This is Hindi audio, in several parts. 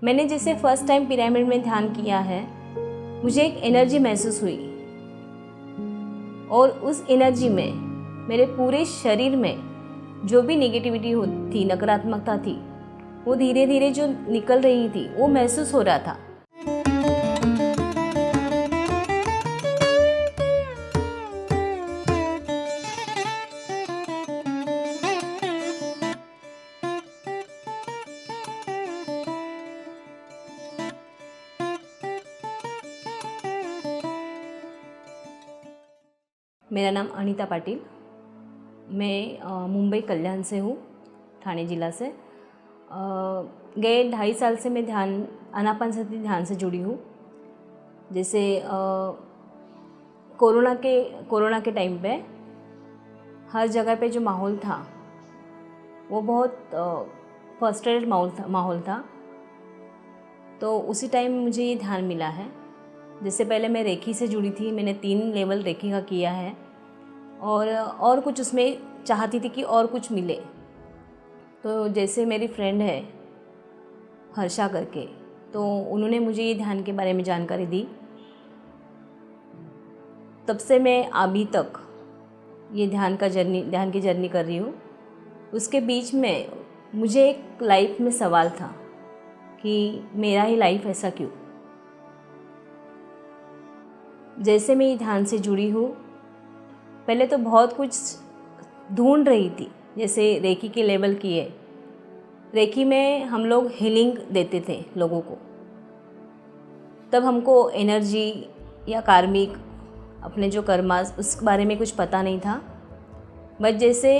मैंने जैसे फर्स्ट टाइम पिरामिड में ध्यान किया है, मुझे एक एनर्जी महसूस हुई और उस एनर्जी में मेरे पूरे शरीर में जो भी नेगेटिविटी थी, नकारात्मकता थी, वो धीरे धीरे जो निकल रही थी वो महसूस हो रहा था। मेरा नाम अनीता पाटिल, मैं मुंबई कल्याण से हूँ, ठाणे ज़िला से। गए 2.5 साल से मैं आनापानसती ध्यान से जुड़ी हूँ। जैसे कोरोना के टाइम पे हर जगह पे जो माहौल था वो बहुत फ्रस्ट्रेटेड माहौल था। तो उसी टाइम मुझे ये ध्यान मिला है। जिससे पहले मैं रेखी से जुड़ी थी, मैंने 3 लेवल रेखी का किया है और कुछ उसमें चाहती थी कि और कुछ मिले। तो जैसे मेरी फ्रेंड है हर्षा करके, तो उन्होंने मुझे ये ध्यान के बारे में जानकारी दी। तब से मैं अभी तक ये ध्यान की जर्नी कर रही हूँ। उसके बीच में मुझे एक लाइफ में सवाल था कि मेरा ही लाइफ ऐसा क्यों। जैसे मैं ये ध्यान से जुड़ी हूँ, पहले तो बहुत कुछ ढूंढ रही थी। जैसे रेखी के लेवल किए, रेखी में हम लोग हीलिंग देते थे लोगों को। तब हमको एनर्जी या कार्मिक, अपने जो कर्मास, उस बारे में कुछ पता नहीं था। बट जैसे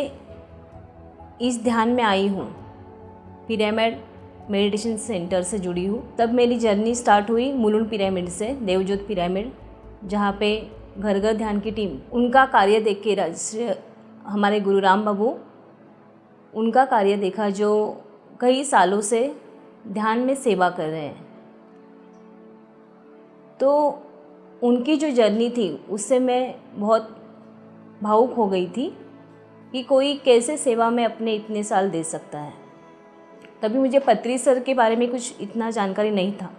इस ध्यान में आई हूँ, पिरामिड मेडिटेशन सेंटर से जुड़ी हूँ, तब मेरी जर्नी स्टार्ट हुई मुलुंड पिरामिड से, देवजोत पिरामिड, जहाँ पे घर घर ध्यान की टीम, उनका कार्य देख के हमारे गुरु राम बाबू, उनका कार्य देखा जो कई सालों से ध्यान में सेवा कर रहे हैं। तो उनकी जो जर्नी थी उससे मैं बहुत भावुक हो गई थी कि कोई कैसे सेवा में अपने इतने साल दे सकता है। तभी मुझे पत्री सर के बारे में कुछ इतना जानकारी नहीं था।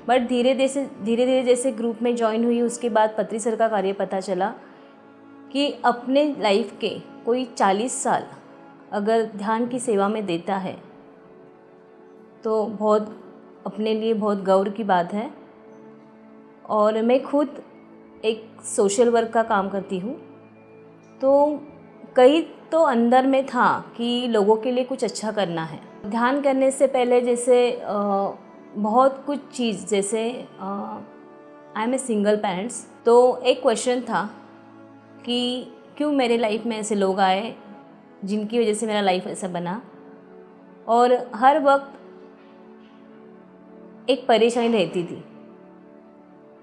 बट धीरे धीरे जैसे ग्रुप में ज्वाइन हुई, उसके बाद पत्री सर का कार्य पता चला कि अपने लाइफ के कोई 40 साल अगर ध्यान की सेवा में देता है तो बहुत अपने लिए बहुत गौरव की बात है। और मैं खुद एक सोशल वर्क का काम करती हूँ, तो कई तो अंदर में था कि लोगों के लिए कुछ अच्छा करना है। ध्यान करने से पहले जैसे बहुत कुछ चीज़, जैसे I am a single parents, तो एक क्वेश्चन था कि क्यों मेरे लाइफ में ऐसे लोग आए जिनकी वजह से मेरा लाइफ ऐसा बना। और हर वक्त एक परेशानी रहती थी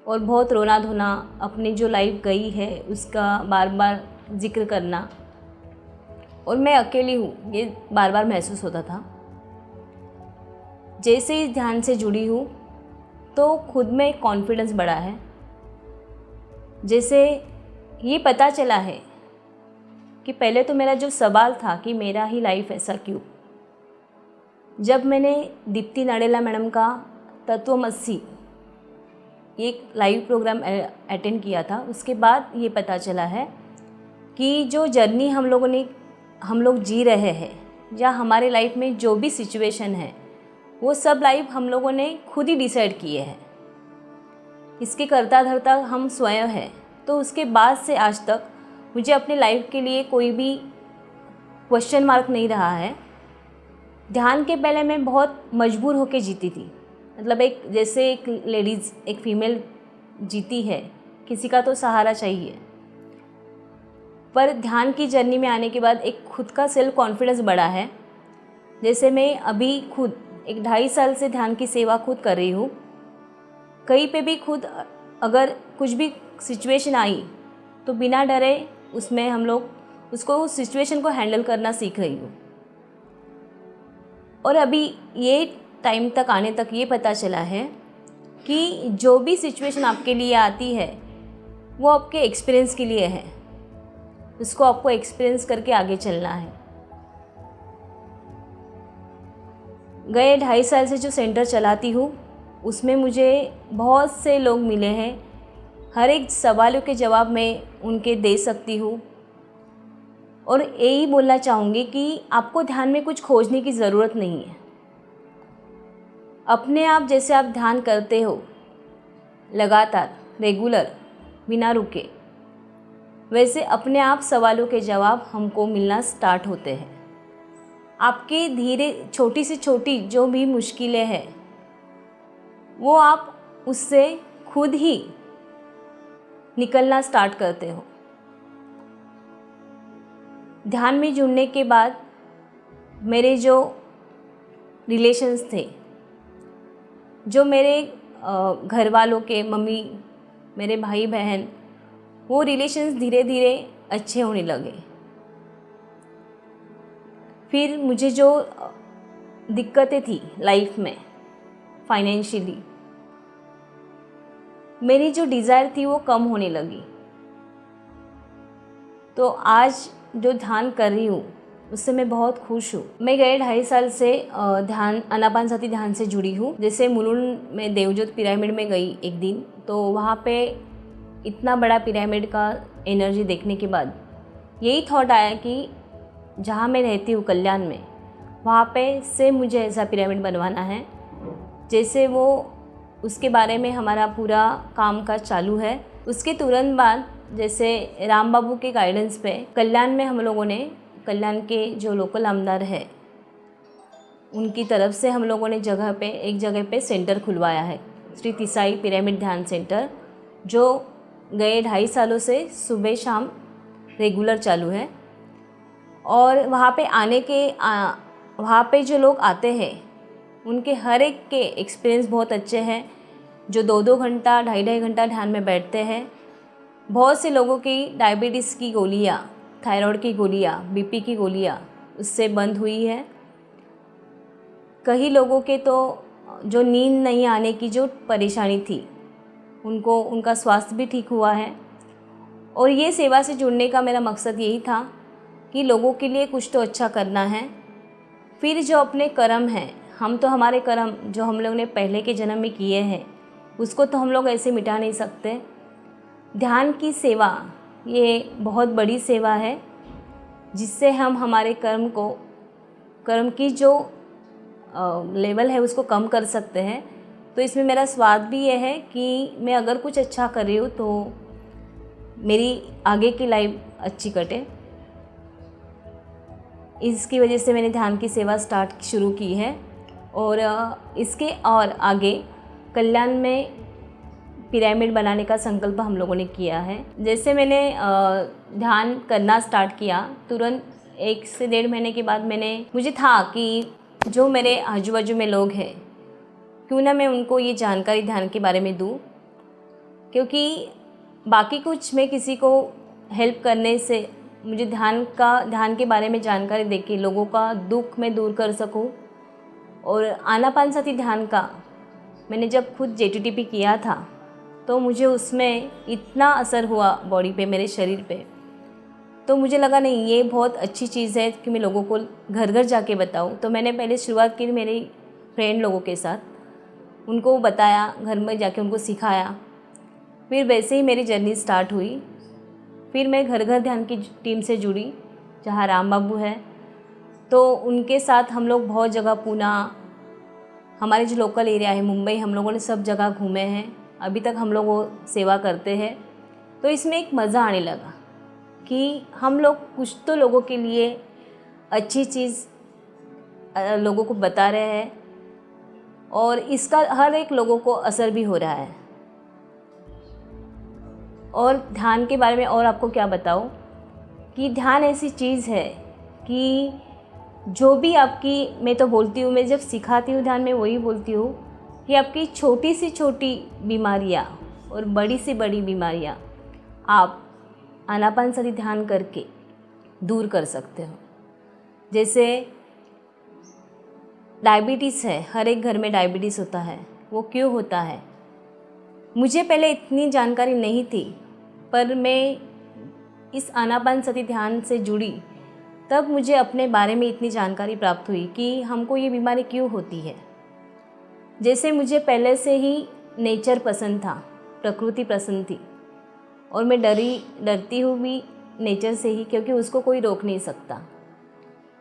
और बहुत रोना धोना, अपनी जो लाइफ गई है उसका बार बार जिक्र करना, और मैं अकेली हूँ ये बार बार महसूस होता था। जैसे ही ध्यान से जुड़ी हूँ तो खुद में कॉन्फिडेंस बढ़ा है। जैसे ये पता चला है कि पहले तो मेरा जो सवाल था कि मेरा ही लाइफ ऐसा क्यों, जब मैंने दीप्ति नाडेला मैडम का तत्वमसी एक लाइव प्रोग्राम अटेंड किया था, उसके बाद ये पता चला है कि जो जर्नी हम लोग जी रहे हैं, या हमारे लाइफ में जो भी सिचुएशन है वो सब लाइफ हम लोगों ने खुद ही डिसाइड किए हैं। इसके करता धरता हम स्वयं हैं। तो उसके बाद से आज तक मुझे अपने लाइफ के लिए कोई भी क्वेश्चन मार्क नहीं रहा है। ध्यान के पहले मैं बहुत मजबूर होके जीती थी, मतलब जैसे एक लेडीज़, एक फीमेल जीती है, किसी का तो सहारा चाहिए। पर ध्यान की जर्नी में आने के बाद एक खुद का सेल्फ कॉन्फिडेंस बढ़ा है। जैसे मैं अभी खुद एक 2.5 साल से ध्यान की सेवा खुद कर रही हूँ। कहीं पे भी खुद अगर कुछ भी सिचुएशन आई तो बिना डरे उसमें हम लोग उस सिचुएशन को हैंडल करना सीख रही हूँ। और अभी ये टाइम तक आने तक ये पता चला है कि जो भी सिचुएशन आपके लिए आती है वो आपके एक्सपीरियंस के लिए है, उसको आपको एक्सपीरियंस करके आगे चलना है। गए 2.5 साल से जो सेंटर चलाती हूँ उसमें मुझे बहुत से लोग मिले हैं। हर एक सवालों के जवाब मैं उनके दे सकती हूँ। और यही बोलना चाहूँगी कि आपको ध्यान में कुछ खोजने की ज़रूरत नहीं है। अपने आप जैसे आप ध्यान करते हो लगातार, रेगुलर, बिना रुके, वैसे अपने आप सवालों के जवाब हमको मिलना स्टार्ट होते हैं। आपकी धीरे छोटी से छोटी जो भी मुश्किलें हैं वो आप उससे खुद ही निकलना स्टार्ट करते हो। ध्यान में जुड़ने के बाद मेरे जो रिलेशंस थे, जो मेरे घर वालों के, मम्मी, मेरे भाई बहन, वो रिलेशंस धीरे धीरे अच्छे होने लगे। फिर मुझे जो दिक्कतें थी लाइफ में, फाइनेंशियली, मेरी जो डिज़ायर थी वो कम होने लगी। तो आज जो ध्यान कर रही हूँ उससे मैं बहुत खुश हूँ। मैं गए 2.5 साल से ध्यान, आनापानसती ध्यान से जुड़ी हूँ। जैसे मुलुंड में देवजोत पिरामिड में गई एक दिन, तो वहाँ पे इतना बड़ा पिरामिड का एनर्जी देखने के बाद यही थॉट आया कि जहाँ मैं रहती हूँ कल्याण में, वहाँ पे से मुझे ऐसा पिरामिड बनवाना है जैसे वो, उसके बारे में हमारा पूरा काम काज चालू है। उसके तुरंत बाद जैसे राम बाबू के गाइडेंस पे कल्याण में हम लोगों ने, कल्याण के जो लोकल आमदार है उनकी तरफ से हम लोगों ने एक जगह पे सेंटर खुलवाया है, श्री तिसाई पिरामिड ध्यान सेंटर, जो गए 2.5 सालों से सुबह शाम रेगुलर चालू है। और वहाँ पे जो लोग आते हैं उनके हर एक के एक्सपीरियंस बहुत अच्छे हैं। जो 2-2 घंटा, 2.5-2.5 घंटा ध्यान में बैठते हैं। बहुत से लोगों की डायबिटीज़ की गोलियाँ, थायराइड की गोलियाँ, बीपी की गोलियाँ उससे बंद हुई है। कई लोगों के तो जो नींद नहीं आने की जो परेशानी थी उनका स्वास्थ्य भी ठीक हुआ है। और ये सेवा से जुड़ने का मेरा मकसद यही था कि लोगों के लिए कुछ तो अच्छा करना है। फिर जो अपने कर्म हैं, हम तो हमारे कर्म जो हम लोग ने पहले के जन्म में किए हैं उसको तो हम लोग ऐसे मिटा नहीं सकते। ध्यान की सेवा ये बहुत बड़ी सेवा है जिससे हम हमारे कर्म की जो लेवल है उसको कम कर सकते हैं। तो इसमें मेरा स्वाद भी ये है कि मैं अगर कुछ अच्छा कर रही हूँ तो मेरी आगे की लाइफ अच्छी कटे। इसकी वजह से मैंने ध्यान की सेवा शुरू की है। और इसके और आगे कल्याण में पिरामिड बनाने का संकल्प हम लोगों ने किया है। जैसे मैंने ध्यान करना स्टार्ट किया, तुरंत 1 से 1.5 महीने के बाद मुझे था कि जो मेरे आजू बाजू में लोग हैं, क्यों ना मैं उनको ये जानकारी ध्यान के बारे में दूँ। क्योंकि बाकी कुछ मैं किसी को हेल्प करने से, मुझे ध्यान के बारे में जानकारी देके लोगों का दुख मैं दूर कर सकूं। और आनापानसती ध्यान का मैंने जब खुद JTTP किया था तो मुझे उसमें इतना असर हुआ बॉडी पे, मेरे शरीर पे, तो मुझे लगा नहीं, ये बहुत अच्छी चीज़ है कि मैं लोगों को घर घर जाके बताऊं। तो मैंने पहले शुरुआत की मेरे फ्रेंड लोगों के साथ, उनको बताया, घर में जाके उनको सिखाया। फिर वैसे ही मेरी जर्नी स्टार्ट हुई। फिर मैं घर घर ध्यान की टीम से जुड़ी जहाँ राम बाबू है, तो उनके साथ हम लोग बहुत जगह, पूना, हमारे जो लोकल एरिया है मुंबई, हम लोगों ने सब जगह घूमे हैं। अभी तक हम लोग वो सेवा करते हैं। तो इसमें एक मज़ा आने लगा कि हम लोग कुछ तो लोगों के लिए अच्छी चीज़ लोगों को बता रहे हैं और इसका हर एक लोगों को असर भी हो रहा है। और ध्यान के बारे में और आपको क्या बताऊं कि ध्यान ऐसी चीज़ है कि जो भी आपकी, मैं तो बोलती हूँ, मैं जब सिखाती हूँ ध्यान में वही बोलती हूँ कि आपकी छोटी से छोटी बीमारियाँ और बड़ी से बड़ी बीमारियाँ आप आनापानसती ध्यान करके दूर कर सकते हो। जैसे डायबिटीज़ है, हर एक घर में डायबिटीज़ होता है। वो क्यों होता है? मुझे पहले इतनी जानकारी नहीं थी, पर मैं इस आनापानसती ध्यान से जुड़ी तब मुझे अपने बारे में इतनी जानकारी प्राप्त हुई कि हमको ये बीमारी क्यों होती है। जैसे मुझे पहले से ही नेचर पसंद था, प्रकृति पसंद थी, और मैं डरती हूँ भी नेचर से ही, क्योंकि उसको कोई रोक नहीं सकता।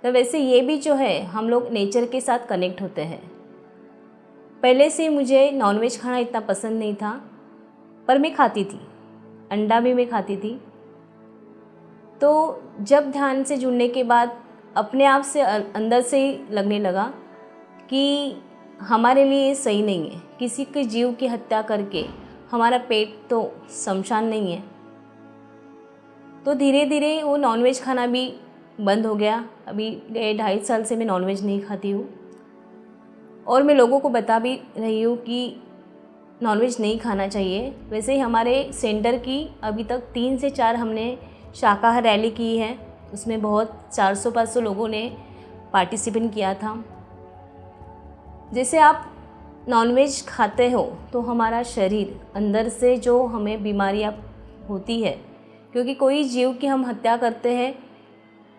तो वैसे ये भी जो है, हम लोग नेचर के साथ कनेक्ट होते हैं। पहले से मुझे नॉनवेज खाना इतना पसंद नहीं था, पर मैं खाती थी, अंडा भी मैं खाती थी। तो जब ध्यान से जुड़ने के बाद अपने आप से अंदर से ही लगने लगा कि हमारे लिए ये सही नहीं है, किसी के जीव की हत्या करके हमारा पेट तो शमशान नहीं है। तो धीरे धीरे वो नॉनवेज खाना भी बंद हो गया। अभी 2.5 साल से मैं नॉनवेज नहीं खाती हूँ, और मैं लोगों को बता भी रही हूँ कि नॉनवेज नहीं खाना चाहिए। वैसे ही हमारे सेंटर की अभी तक 3 से 4 हमने शाकाहार रैली की है, उसमें बहुत 400-500 लोगों ने पार्टिसिपेट किया था। जैसे आप नॉनवेज खाते हो तो हमारा शरीर अंदर से जो हमें बीमारियां होती है, क्योंकि कोई जीव की हम हत्या करते हैं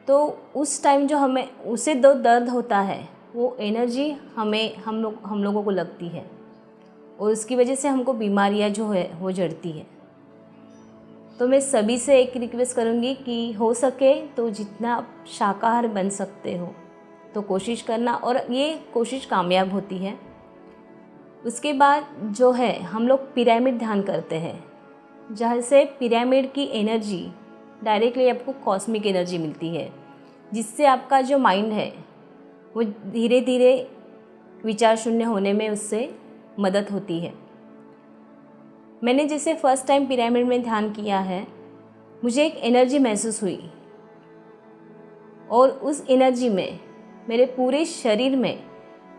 तो उस टाइम जो हमें उसे जो दर्द होता है, वो एनर्जी हम लोगों को लगती है, और उसकी वजह से हमको बीमारियां जो है वो जड़ती है। तो मैं सभी से एक रिक्वेस्ट करूँगी कि हो सके तो जितना आप शाकाहार बन सकते हो तो कोशिश करना, और ये कोशिश कामयाब होती है। उसके बाद जो है हम लोग पिरामिड ध्यान करते हैं, जहाँ से पिरामिड की एनर्जी डायरेक्टली आपको कॉस्मिक एनर्जी मिलती है, जिससे आपका जो माइंड है वो धीरे धीरे विचार शून्य होने में उससे मदद होती है। मैंने जैसे फर्स्ट टाइम पिरामिड में ध्यान किया है, मुझे एक एनर्जी महसूस हुई, और उस एनर्जी में मेरे पूरे शरीर में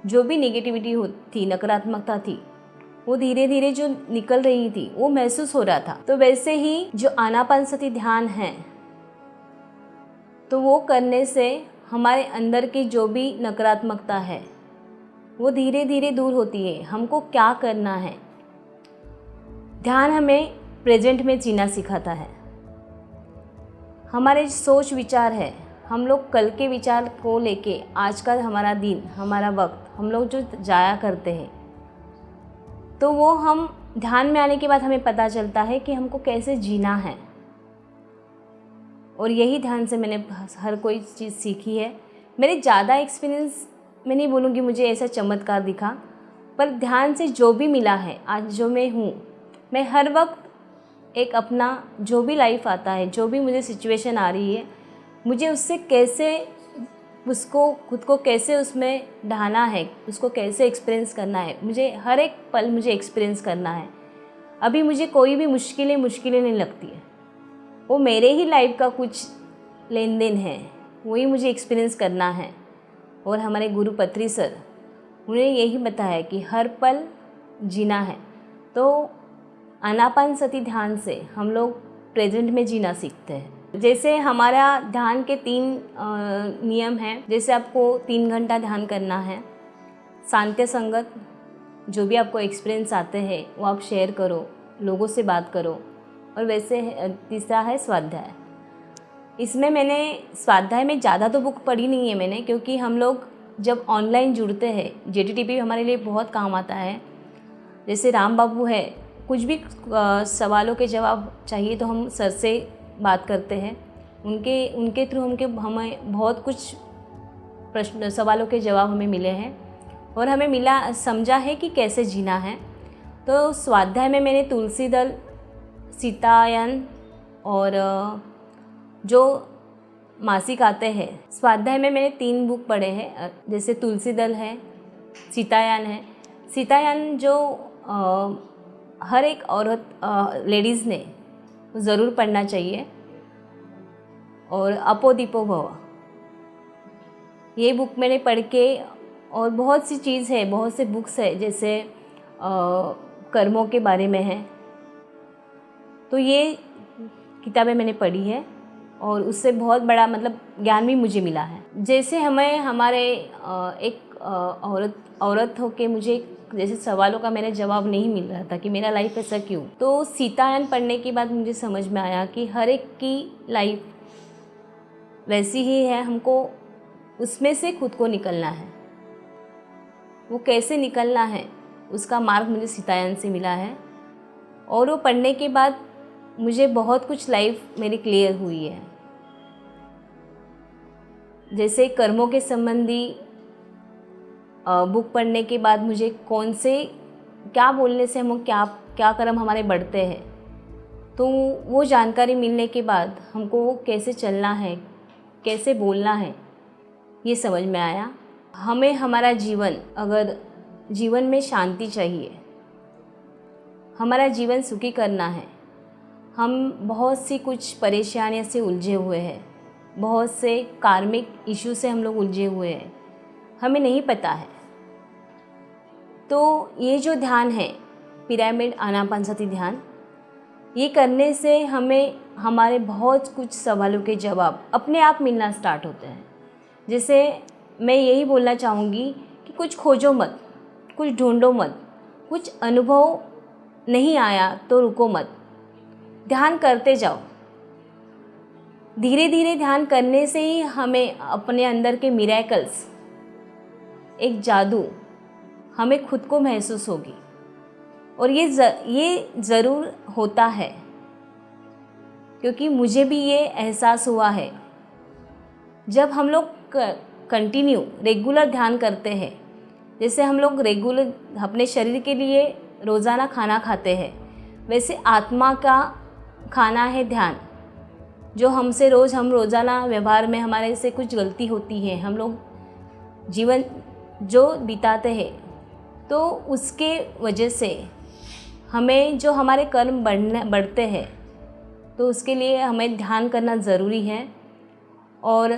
जो भी नेगेटिविटी थी, नकारात्मकता थी, वो धीरे धीरे जो निकल रही थी वो महसूस हो रहा था। तो वैसे ही जो आनापानसती ध्यान है, तो वो करने से हमारे अंदर की जो भी नकारात्मकता है वो धीरे धीरे दूर होती है। हमको क्या करना है, ध्यान हमें प्रेजेंट में जीना सिखाता है। हमारे सोच विचार है, हम लोग कल के विचार को लेके आज का हमारा दिन, हमारा वक्त हम लोग जो जाया करते हैं, तो वो हम ध्यान में आने के बाद हमें पता चलता है कि हमको कैसे जीना है। और यही ध्यान से मैंने हर कोई चीज़ सीखी है। मेरे ज़्यादा एक्सपीरियंस मैं नहीं बोलूँगी मुझे ऐसा चमत्कार दिखा, पर ध्यान से जो भी मिला है, आज जो मैं हूँ, मैं हर वक्त एक अपना जो भी लाइफ आता है, जो भी मुझे सिचुएशन आ रही है, मुझे उससे कैसे उसको खुद को कैसे उसमें ढाना है, उसको कैसे एक्सपीरियंस करना है, मुझे हर एक पल मुझे एक्सपीरियंस करना है। अभी मुझे कोई भी मुश्किलें नहीं लगती है, वो मेरे ही लाइफ का कुछ लेन देन है, वही मुझे एक्सपीरियंस करना है। और हमारे गुरु पत्री सर, उन्हें यही बताया कि हर पल जीना है। तो आनापानसती ध्यान से हम लोग प्रेजेंट में जीना सीखते हैं। जैसे हमारा ध्यान के 3 नियम हैं। जैसे आपको 3 घंटा ध्यान करना है, शांत संगत, जो भी आपको एक्सपीरियंस आते हैं वो आप शेयर करो, लोगों से बात करो। और वैसे तीसरा है स्वाध्याय। इसमें मैंने स्वाध्याय में ज़्यादा तो बुक पढ़ी नहीं है मैंने, क्योंकि हम लोग जब ऑनलाइन जुड़ते हैं, JTTP हमारे लिए बहुत काम आता है। जैसे राम बाबू है, कुछ भी सवालों के जवाब चाहिए तो हम सर से बात करते हैं, उनके थ्रू हमें बहुत कुछ प्रश्न सवालों के जवाब हमें मिले हैं, और हमें समझा है कि कैसे जीना है। तो स्वाध्याय में मैंने तुलसी दल, सीतायन और जो मासिक आते हैं, स्वाध्याय में मैंने 3 बुक पढ़े हैं। जैसे तुलसी दल है, सीतायन है। सीतायन जो हर एक औरत लेडीज़ ने ज़रूर पढ़ना चाहिए। और अपो दीपो भव, ये बुक मैंने पढ़ के, और बहुत सी चीज़ है, बहुत से बुक्स है जैसे कर्मों के बारे में है, तो ये किताबें मैंने पढ़ी है और उससे बहुत बड़ा मतलब ज्ञान भी मुझे मिला है। जैसे हमारे एक औरत होके मुझे जैसे सवालों का मेरे जवाब नहीं मिल रहा था कि मेरा लाइफ ऐसा क्यों, तो सीतायन पढ़ने के बाद मुझे समझ में आया कि हर एक की लाइफ वैसी ही है, हमको उसमें से खुद को निकलना है। वो कैसे निकलना है उसका मार्ग मुझे सीतायन से मिला है, और वो पढ़ने के बाद मुझे बहुत कुछ लाइफ मेरी क्लियर हुई है। जैसे कर्मों के संबंधी बुक पढ़ने के बाद मुझे कौन से क्या बोलने से हम क्या क्या कर्म हमारे बढ़ते हैं, तो वो जानकारी मिलने के बाद हमको कैसे चलना है, कैसे बोलना है, ये समझ में आया। हमें हमारा जीवन, अगर जीवन में शांति चाहिए, हमारा जीवन सुखी करना है, हम बहुत सी कुछ परेशानियों से उलझे हुए हैं, बहुत से कार्मिक इशू से हम लोग उलझे हुए हैं, हमें नहीं पता है। तो ये जो ध्यान है पिरामिड आनापानसती ध्यान, ये करने से हमें हमारे बहुत कुछ सवालों के जवाब अपने आप मिलना स्टार्ट होते हैं। जैसे मैं यही बोलना चाहूँगी कि कुछ खोजो मत, कुछ ढूंढो मत, कुछ अनुभव नहीं आया तो रुको मत, ध्यान करते जाओ। धीरे धीरे ध्यान करने से ही हमें अपने अंदर के मिरेकल्स, एक जादू हमें खुद को महसूस होगी। और ये ज़रूर होता है, क्योंकि मुझे भी ये एहसास हुआ है। जब हम लोग कंटिन्यू रेगुलर ध्यान करते हैं, जैसे हम लोग रेगुलर अपने शरीर के लिए रोज़ाना खाना खाते हैं, वैसे आत्मा का खाना है ध्यान, जो हम रोज़ाना व्यवहार में हमारे से कुछ गलती होती है, हम लोग जीवन जो बिताते हैं, तो उसके वजह से हमें जो हमारे कर्म बढ़ते हैं, तो उसके लिए हमें ध्यान करना ज़रूरी है। और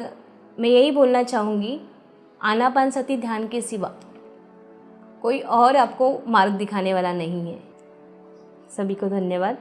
मैं यही बोलना चाहूँगी, आनापानसती ध्यान के सिवा कोई और आपको मार्ग दिखाने वाला नहीं है। सभी को धन्यवाद।